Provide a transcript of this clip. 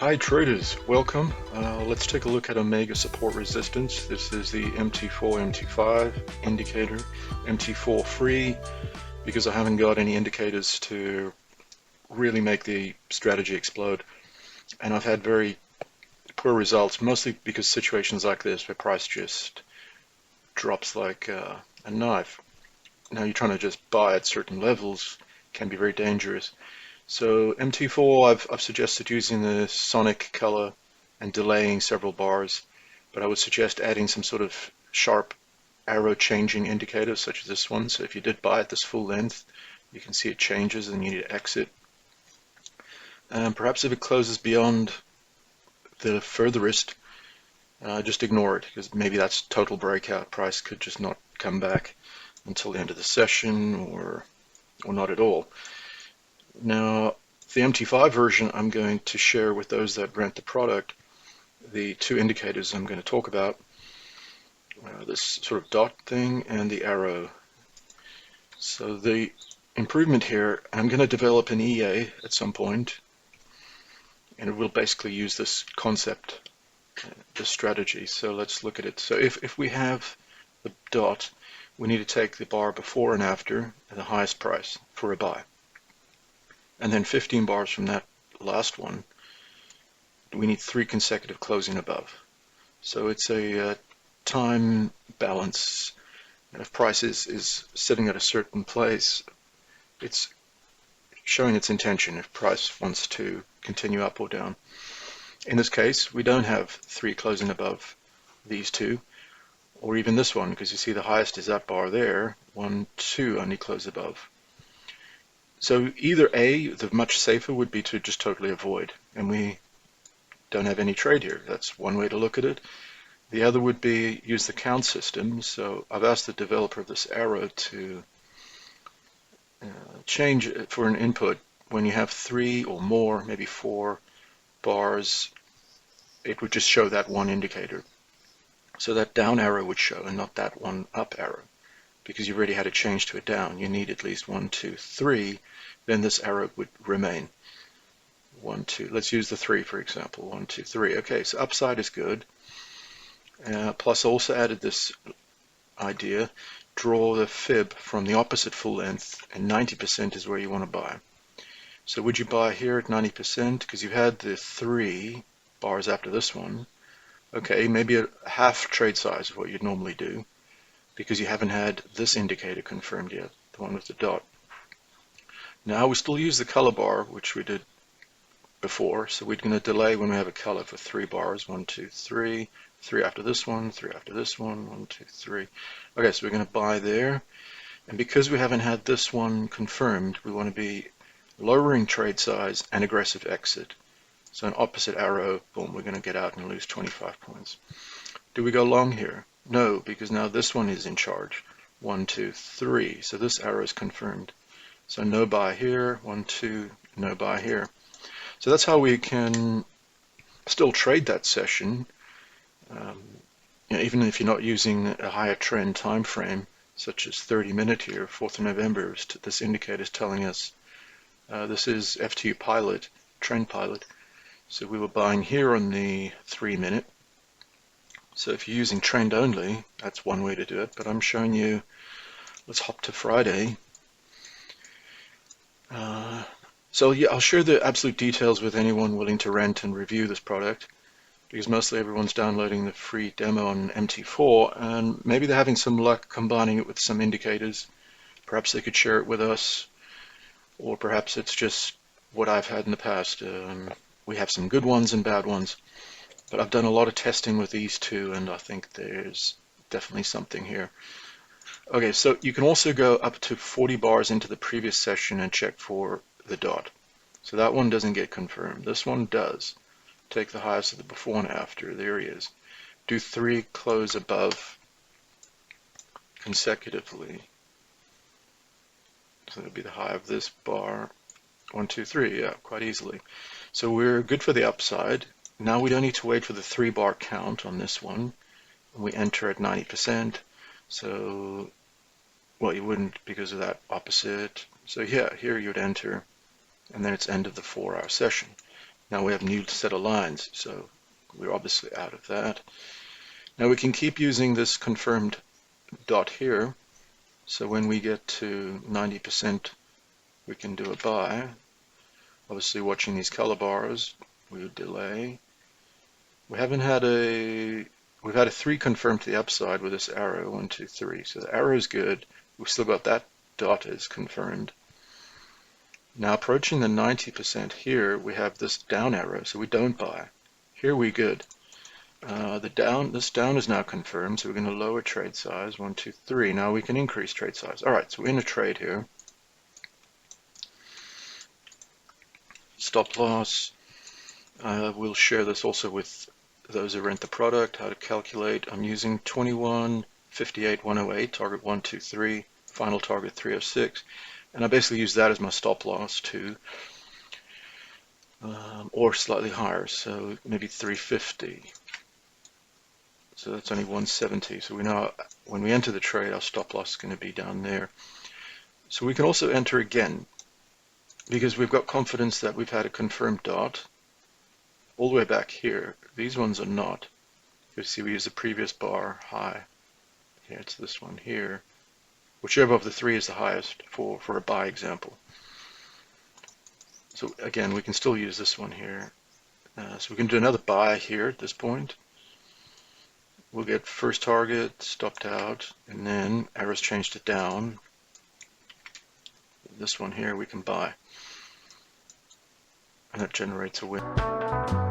Hi traders, welcome. Let's take a look at Omega support resistance. This is the MT4, MT5 indicator, MT4 free because I haven't got any indicators to really make the strategy explode. And I've had very poor results, mostly because situations like this where price just drops like a knife. Now you're trying to just buy at certain levels can be very dangerous. So MT4, I've suggested using the sonic color and delaying several bars, but I would suggest adding some sort of sharp arrow changing indicator such as this one. So if you did buy at this full length, you can see it changes and you need to exit. Perhaps if it closes beyond the furthest, just ignore it because maybe that's total breakout. Price could just not come back until the end of the session or not at all. Now, the MT5 version I'm going to share with those that rent the product, the two indicators I'm going to talk about, this sort of dot thing and the arrow. So the improvement here, I'm going to develop an EA at some point, and it will basically use this concept, this strategy. So let's look at it. So if we have the dot, we need to take the bar before and after at the highest price for a buy. And then 15 bars from that last one, we need 3 consecutive closing above. So it's a time balance. And if price is sitting at a certain place, it's showing its intention if price wants to continue up or down. In this case, we don't have 3 closing above these two, or even this one, because you see the highest is that bar there, 1, 2 only close above. So either A, the much safer would be to just totally avoid, and we don't have any trade here. That's one way to look at it. The other would be use the count system. So I've asked the developer of this arrow to change it for an input. When you have 3 or more, maybe 4 bars, it would just show that one indicator. So that down arrow would show and not that one up arrow, because you've already had a change to a down. You need at least 1, 2, 3. Then this arrow would remain. 1, 2. Let's use the 3 for example. 1, 2, 3. Okay, so upside is good. Plus also added this idea, draw the fib from the opposite full length, and 90% is where you want to buy. So would you buy here at 90% because you had the 3 bars after this one? Okay, maybe a half trade size of what you'd normally do, because you haven't had this indicator confirmed yet, the one with the dot. Now we still use the color bar, which we did before, so we're going to delay when we have a color for 3 bars, 1, 2, 3, 3 after this one, 3 after this one, 1, 2, 3. Okay, so we're going to buy there, and because we haven't had this one confirmed, we want to be lowering trade size and aggressive exit. So an opposite arrow, boom, we're going to get out and lose 25 points. Do we go long here? No, because now this one is in charge. 1, 2, 3. So this arrow is confirmed. So no buy here, 1, 2, no buy here. So that's how we can still trade that session, even if you're not using a higher trend time frame, such as 30-minute here, 4th of November. This indicator is telling us this is FTU Pilot, Trend Pilot. So we were buying here on the 3-minute. So if you're using trend only, that's one way to do it, but I'm showing you, let's hop to Friday. So yeah, I'll share the absolute details with anyone willing to rent and review this product, because mostly everyone's downloading the free demo on MT4, and maybe they're having some luck combining it with some indicators. Perhaps they could share it with us, or perhaps it's just what I've had in the past. We have some good ones and bad ones. But I've done a lot of testing with these two, and I think there's definitely something here. Okay, so you can also go up to 40 bars into the previous session and check for the dot. So that one doesn't get confirmed. This one does. Take the highest of the before and after. There he is. Do 3 close above consecutively. So it'll be the high of this bar. 1, 2, 3. Yeah, quite easily. So we're good for the upside. Now we don't need to wait for the 3-bar count on this one. We enter at 90%. So, well, you wouldn't because of that opposite. So yeah, here you'd enter, and then it's end of the 4-hour session. Now we have a new set of lines, so we're obviously out of that. Now we can keep using this confirmed dot here. So when we get to 90%, we can do a buy. Obviously watching these color bars, we would delay. We've had a 3 confirmed to the upside with this arrow, 1, 2, 3. So the arrow is good. We've still got that dot is confirmed. Now approaching the 90% here, we have this down arrow, so we don't buy. Here we good. This down is now confirmed, so we're going to lower trade size, 1, 2, 3. Now we can increase trade size. All right, so we're in a trade here. Stop loss. We'll share this also with those who rent the product, how to calculate. I'm using 21, 58, 108, target 123, final target 306. And I basically use that as my stop loss too, or slightly higher, so maybe 350. So that's only 170. So we know when we enter the trade, our stop loss is going to be down there. So we can also enter again, because we've got confidence that we've had a confirmed dot all the way back here. These ones are not. You see we use the previous bar high. Here it's this one here. Whichever of the 3 is the highest for a buy example. So again, we can still use this one here. So we can do another buy here at this point. We'll get first target, stopped out, and then arrows change to down. This one here we can buy. And that generates a win.